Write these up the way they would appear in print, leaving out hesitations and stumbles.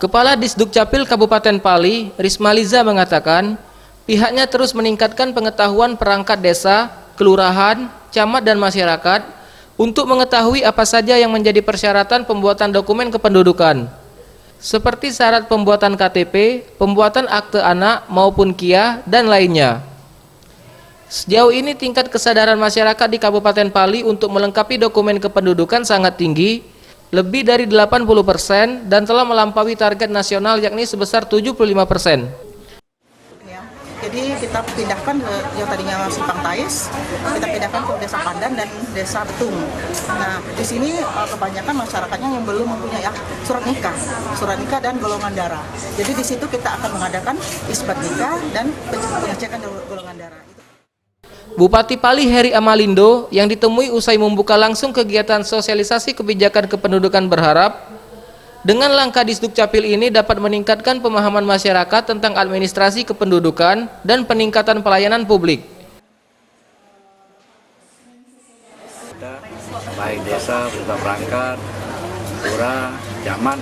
Kepala Disdukcapil Kabupaten Pali, Rismaliza mengatakan, pihaknya terus meningkatkan pengetahuan perangkat desa, kelurahan, camat dan masyarakat untuk mengetahui apa saja yang menjadi persyaratan pembuatan dokumen kependudukan, seperti syarat pembuatan KTP, pembuatan akte anak maupun KIA, dan lainnya. Sejauh ini tingkat kesadaran masyarakat di Kabupaten Pali untuk melengkapi dokumen kependudukan sangat tinggi, lebih dari 80% dan telah melampaui target nasional yakni sebesar 75%. Ya, jadi kita pindahkan ke yang tadinya Simpang Tais, kita pindahkan ke Desa Pandan dan Desa Betung. Nah, di sini kebanyakan masyarakatnya yang belum mempunyai surat nikah dan golongan darah. Jadi di situ kita akan mengadakan isbat nikah dan pengecekan golongan darah. Bupati Pali Heri Amalindo yang ditemui usai membuka langsung kegiatan sosialisasi kebijakan kependudukan berharap dengan langkah Disdukcapil ini dapat meningkatkan pemahaman masyarakat tentang administrasi kependudukan dan peningkatan pelayanan publik. Baik desa, beserta perangkat, lurah, camat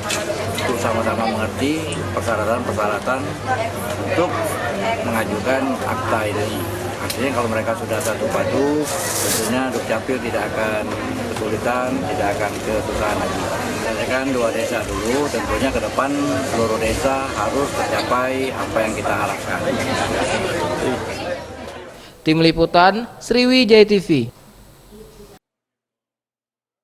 untuk sama-sama mengerti persyaratan-persyaratan untuk mengajukan akta ini. Artinya kalau mereka sudah satu padu, tentunya Dukcapil tidak akan kesulitan, tidak akan kesusahan lagi. Selesaikan 2 desa dulu, tentunya ke depan seluruh desa harus tercapai apa yang kita harapkan. Tim Liputan, Sriwijaya TV.